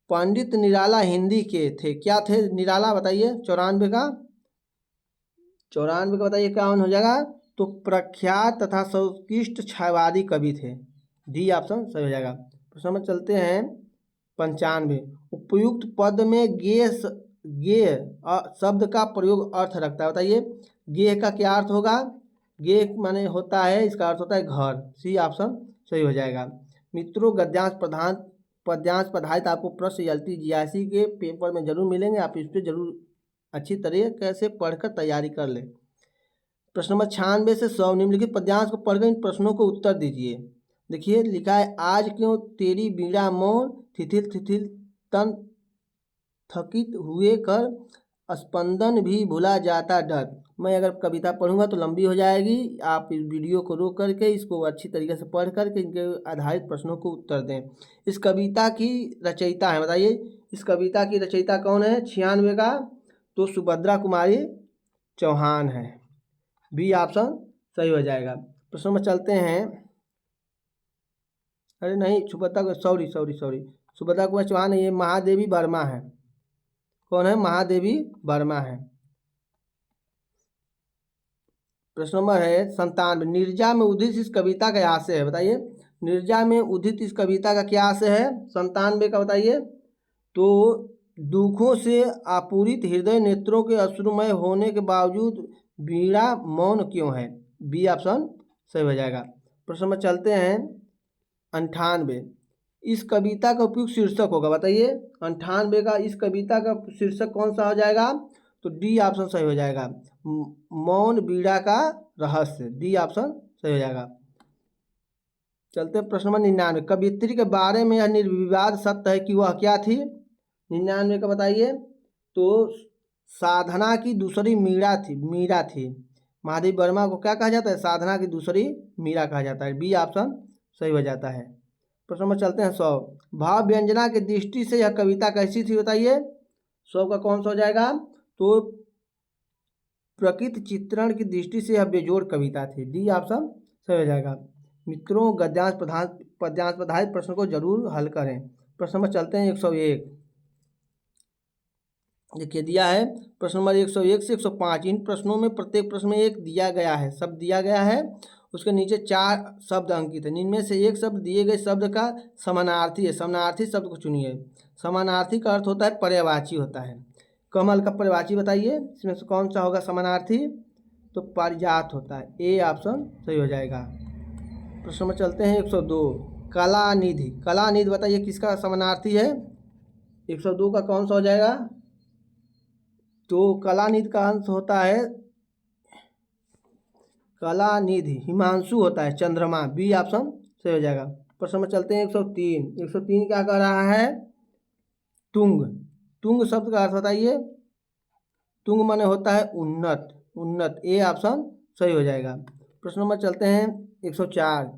पंडित निराला हिंदी के थे, क्या थे निराला? बताइए 94 का? 94 का बताइए क्या हो जाएगा? तो प्रख्यात तथा सर्वोत्कृष्ट क्षयवादी कवि थे। डी ऑप्शन सही हो जाएगा। प्रश्न में चलते हैं 95। उपयुक्त पद में गेय शब्द का प्रयोग अर्थ रखता है। बताइए गेय का क्या अर्थ होगा? गेय माने होता है, इसका अर्थ होता है घर। सी ऑप्शन सही हो जाएगा। मित्रों गद्यांश प्रधान पद्यांश पर आधारित आपको प्रश्न LTGIC के पेपर में जरूर मिलेंगे, आप इस पर जरूर अच्छी तरीके से पढ़कर तैयारी कर लें। प्रश्न नंबर 96 से 100 निम्नलिखित पद्यांश को पढ़कर इन प्रश्नों को उत्तर दीजिए। देखिए लिखा है, आज क्यों तेरी बीड़ा मौन, थिथिल थिथिल तन थकित हुए कर, स्पंदन भी भुला जाता डर। मैं अगर कविता पढ़ूंगा तो लंबी हो जाएगी, आप इस वीडियो को रोक करके इसको अच्छी तरीके से पढ़ करके इनके आधारित प्रश्नों को उत्तर दें। इस कविता की रचयिता है, बताइए इस कविता की रचयिता कौन है? 96 का तो सुभद्रा कुमारी चौहान है। बी ऑप्शन सही हो जाएगा। प्रश्न में चलते हैं। अरे नहीं, सुभद्रा सॉरी सुभद्रा कुमारी चौहान है, ये महादेवी वर्मा है। कौन है? महादेवी वर्मा है। प्रश्न नंबर है 97। नीरजा में उदित इस कविता का आशय है। बताइए नीरजा में उदित इस कविता का क्या आशय है? 97 का बताइए। तो दुखों से आपूरित हृदय नेत्रों के अश्रुमय होने के बावजूद बीड़ा मौन क्यों है? बी ऑप्शन सही हो जाएगा। प्रश्न में चलते हैं 98। इस कविता का उपयुक्त शीर्षक होगा। बताइए 98 का इस कविता का शीर्षक कौन सा हो जाएगा? तो डी ऑप्शन सही हो जाएगा, मौन बीड़ा का रहस्य। डी ऑप्शन सही हो जाएगा। चलते हैं प्रश्न नंबर 99। कवियत्री के बारे में यह निर्विवाद सत्य है कि वह क्या थी? 99 का बताइए। तो साधना की दूसरी मीरा थी। महादेवी वर्मा को क्या कहा जाता है? साधना की दूसरी मीरा कहा जाता है। बी ऑप्शन सही हो जाता है। प्रश्न नंबर चलते हैं 100। भाव व्यंजना की दृष्टि से यह कविता कैसी थी? बताइए 100 का कौन सा हो जाएगा? तो प्रकृति चित्रण की दृष्टि से यह बेजोड़ कविता थी। डी ऑप्शन सही हो जाएगा। मित्रों गद्यांश पद्यांश पर आधारित प्रश्न को जरूर हल करें। प्रश्न नंबर चलते हैं 101। देखिए दिया है प्रश्न नंबर 101 से 105। इन प्रश्नों में प्रत्येक प्रश्न में एक दिया गया है, शब्द दिया गया है, उसके नीचे 4 शब्द अंकित है। इनमें से एक शब्द दिए गए शब्द का समानार्थी है। समानार्थी शब्द को चुनिए। समानार्थी का अर्थ होता है पर्यायवाची होता है। कमल का पर्यायवाची बताइए, इसमें से कौन सा होगा समानार्थी? तो पारिजात होता है। ए ऑप्शन सही हो जाएगा। प्रश्न में चलते हैं 102। कलानिधि। कलानिधि बताइए किसका समानार्थी है? 102 का कौन सा हो जाएगा? तो कलानिधि का अंश होता है कलानिधि, हिमांशु होता है, चंद्रमा। बी ऑप्शन सही हो जाएगा। प्रश्न में चलते हैं 103। 103 क्या कह रहा है? तुंग। तुंग शब्द का अर्थ बताइए। तुंग माने होता है उन्नत। ए ऑप्शन सही हो जाएगा। प्रश्न नंबर चलते हैं 104।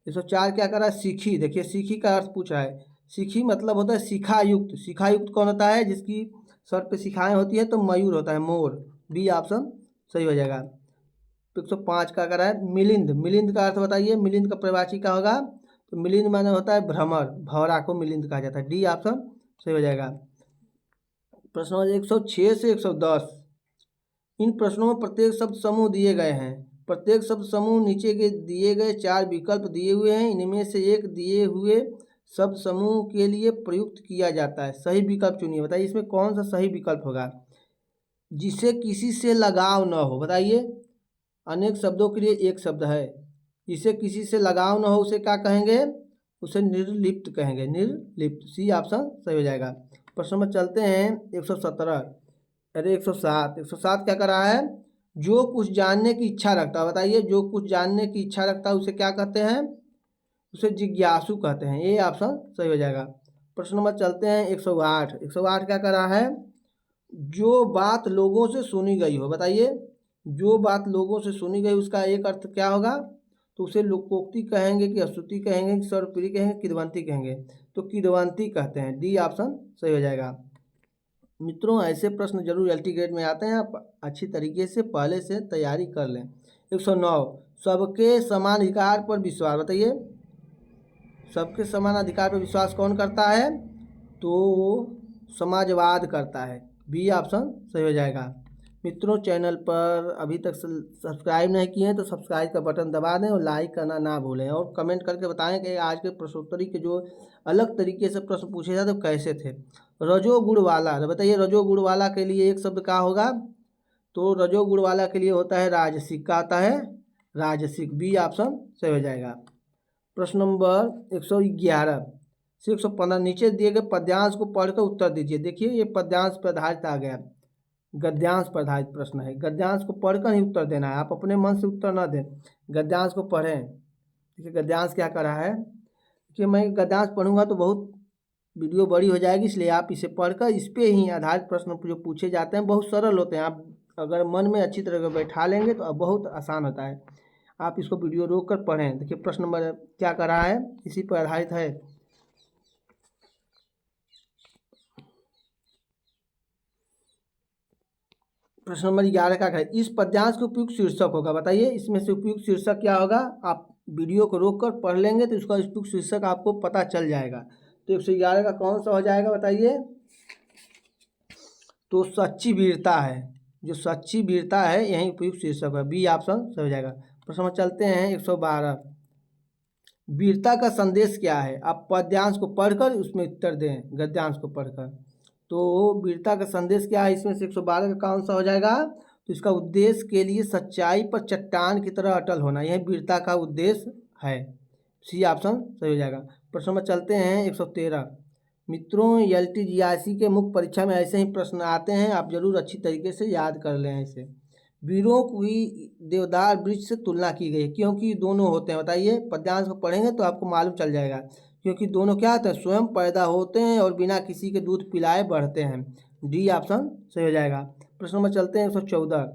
104 क्या कर रहा है? सीखी। देखिए सीखी का अर्थ पूछा है। सीखी मतलब होता है शिखायुक्त। शिखायुक्त कौन होता है? जिसकी सर पे शिखाएं होती है तो मयूर होता है, मोर। बी ऑप्शन सही हो जाएगा। 105 का कर रहा है मिलिंद। मिलिंद का अर्थ बताइए। मिलिंद का पर्यायवाची क्या होगा? तो मिलिंद माने होता है भ्रमर। भौरा को मिलिंद कहा जाता है। डी ऑप्शन सही हो जाएगा। प्रश्न नंबर 106 से 110। इन प्रश्नों में प्रत्येक शब्द समूह दिए गए हैं। प्रत्येक शब्द समूह नीचे के दिए गए 4 विकल्प दिए हुए हैं। इनमें से एक दिए हुए शब्द समूह के लिए प्रयुक्त किया जाता है। सही विकल्प चुनिए। बताइए इसमें कौन सा सही विकल्प होगा? जिसे किसी से लगाव न हो। बताइए अनेक शब्दों के लिए एक शब्द है। जिसे किसी से लगाव न हो उसे क्या कहेंगे? उसे निर्लिप्त कहेंगे। निर्लिप्त। सी ऑप्शन सही हो जाएगा। प्रश्न में चलते हैं 117। अरे 107। 107 क्या कर रहा है? जो कुछ जानने की इच्छा रखता है। बताइए जो कुछ जानने की इच्छा रखता है उसे क्या कहते हैं? उसे जिज्ञासु कहते हैं। ए ऑप्शन सही हो जाएगा। प्रश्न नंबर चलते हैं 108। 108 क्या कर रहा है? जो बात लोगों से सुनी गई हो। बताइए जो बात लोगों से सुनी गई उसका एक अर्थ क्या होगा? तो उसे लोकोक्ति कहेंगे कि स्तुति कहेंगे कि सर्वप्रिय कहेंगे, किदवंती कहेंगे? तो किदवंती कहते हैं। डी ऑप्शन सही हो जाएगा। मित्रों ऐसे प्रश्न जरूर LT ग्रेड में आते हैं, आप अच्छी तरीके से पहले से तैयारी कर लें। 109। सबके समान अधिकार पर विश्वास। बताइए सबके समान अधिकार पर विश्वास कौन करता है? तो समाजवाद करता है। बी ऑप्शन सही हो जाएगा। मित्रों चैनल पर अभी तक सब्सक्राइब नहीं किए हैं तो सब्सक्राइब का बटन दबा दें और लाइक करना ना भूलें, और कमेंट करके बताएं कि आज के प्रश्नोत्तरी के जो अलग तरीके से प्रश्न पूछे जाते कैसे थे। रजोगुण वाला, बताइए रजोगुण वाला के लिए एक शब्द क्या होगा? तो रजोगुण वाला के लिए होता है राजसिक। का आता है? राजसिक। बी ऑप्शन सही हो जाएगा। प्रश्न नंबर 111 से 115 नीचे दिए गए पद्यांश को पढ़कर उत्तर दीजिए। देखिए ये पद्यांश पर आधारित आ गया, गद्यांश पर आधारित प्रश्न है। गद्यांश को पढ़कर ही उत्तर देना है, आप अपने मन से उत्तर ना दें, गद्यांश को पढ़ें। देखिए गद्यांश क्या कर रहा है कि मैं गद्यांश पढ़ूंगा तो बहुत वीडियो बड़ी हो जाएगी, इसलिए आप इसे पढ़कर इस पे ही आधारित प्रश्न जो पूछे जाते हैं बहुत सरल होते हैं। आप अगर मन में अच्छी तरह बैठा लेंगे तो अब बहुत आसान होता है। आप इसको वीडियो रोक कर पढ़ें। देखिए प्रश्न नंबर क्या कर रहा है, इसी पर आधारित है। प्रश्न नंबर 11 का है, इस पद्यांश के उपयुक्त शीर्षक होगा। बताइए इसमें से उपयुक्त शीर्षक क्या होगा? आप वीडियो को रोक कर पढ़ लेंगे तो इसका उपयुक्त शीर्षक आपको पता चल जाएगा। तो 111 का कौन सा हो जाएगा बताइए? तो सच्ची वीरता है, जो सच्ची वीरता है यही उपयुक्त शीर्षक है। बी ऑप्शन सही हो जाएगा। प्रश्न में चलते हैं 112, वीरता का संदेश क्या है? आप पद्यांश को पढ़कर उसमें उत्तर दें, गद्यांश को पढ़कर। तो वीरता का संदेश क्या है इसमें से 112 का कौन सा हो जाएगा? तो इसका उद्देश्य के लिए सच्चाई पर चट्टान की तरह अटल होना, यह वीरता का उद्देश्य है। सी ऑप्शन सही हो जाएगा। प्रश्न में चलते हैं 113, मित्रों LTGIC के मुख्य परीक्षा में ऐसे ही प्रश्न आते हैं, आप जरूर अच्छी तरीके से याद कर लें इसे। वीरों की देवदार वृक्ष से तुलना की गई क्योंकि दोनों होते हैं। बताइए पद्यांश को पढ़ेंगे तो आपको मालूम चल जाएगा। क्योंकि दोनों क्या होते हैं? स्वयं पैदा होते हैं और बिना किसी के दूध पिलाए बढ़ते हैं। डी ऑप्शन सही हो जाएगा। प्रश्न में चलते हैं 114,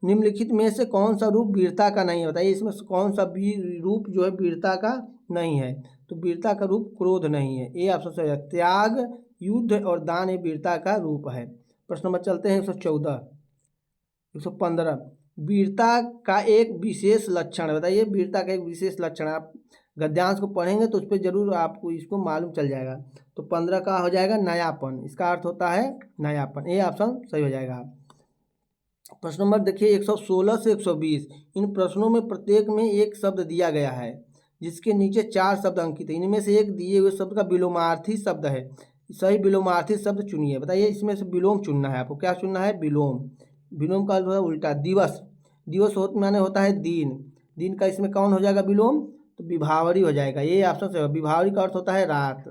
निम्नलिखित में से कौन सा रूप वीरता का नहीं है? बताइए इसमें से कौन सा रूप जो है वीरता का नहीं है? तो वीरता का रूप क्रोध नहीं है। ए ऑप्शन सही है। त्याग, युद्ध और दान ये वीरता का रूप है। प्रश्न में चलते हैं 114, 115, वीरता का एक विशेष लक्षण। बताइए वीरता का एक विशेष लक्षण। आप गद्यांश को पढ़ेंगे तो उस पर जरूर आपको इसको मालूम चल जाएगा। तो 15 का हो जाएगा नयापन, इसका अर्थ होता है नयापन। ए ऑप्शन सही हो जाएगा। प्रश्न नंबर देखिए 116 से 120, इन प्रश्नों में प्रत्येक में एक शब्द दिया गया है जिसके नीचे 4 शब्द अंकित है। इनमें से एक दिए हुए शब्द का विलोमार्थी शब्द है, सही विलोमार्थी शब्द चुनिए। बताइए इसमें से विलोम चुनना है आपको। क्या चुनना है? विलोम। विलोम का अर्थ होता है उल्टा। दिवस, दिवस माने होता है दिन, दिन का इसमें कौन हो जाएगा विलोम? तो विभावरी हो जाएगा। ये ऑप्शन से विभावरी का अर्थ होता है रात।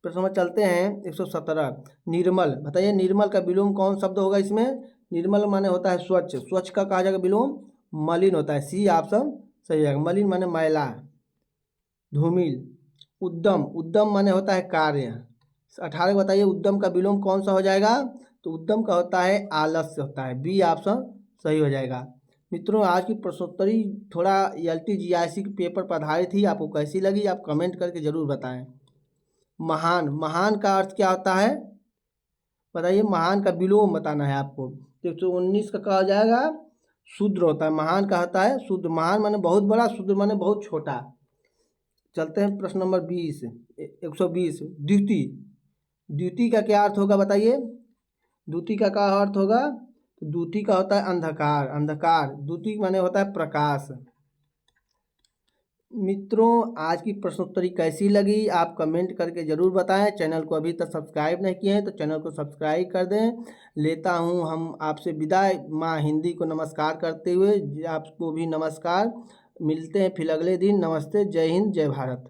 प्रश्न में चलते हैं 117, निर्मल। बताइए निर्मल का विलोम कौन शब्द होगा इसमें? निर्मल माने होता है स्वच्छ, स्वच्छ का कहा जाएगा विलोम मलिन होता है। सी ऑप्शन सही हो जाएगा। मलिन माने मैला। धूमिल। उद्यम, उद्यम माने होता है कार्य। 18 बताइए उद्यम का विलोम कौन सा हो जाएगा? तो उद्यम का होता है आलस्य होता है। बी ऑप्शन सही हो जाएगा। मित्रों आज की प्रश्नोत्तरी थोड़ा LTGIC के पेपर पर आधारित थी, आपको कैसी लगी आप कमेंट करके ज़रूर बताएं। महान, महान का अर्थ क्या होता है? बताइए महान का विलोम बताना है आपको। तो 119 का कहा जाएगा शूद्र होता है। महान का होता है शूद्र। महान माने बहुत बड़ा, शूद्र माने बहुत छोटा। चलते हैं प्रश्न नंबर 20, 120, द्युति। द्युति का क्या अर्थ होगा बताइए? द्युति का क्या अर्थ होगा? तो द्युति का होता है अंधकार, अंधकार। द्युति माने होता है प्रकाश। मित्रों आज की प्रश्नोत्तरी कैसी लगी आप कमेंट करके ज़रूर बताएं। चैनल को अभी तक सब्सक्राइब नहीं किए हैं तो चैनल को सब्सक्राइब कर दें। लेता हूं हम आपसे विदाई माँ हिंदी को नमस्कार करते हुए। आपको भी नमस्कार। मिलते हैं फिर अगले दिन। नमस्ते। जय हिंद, जय भारत।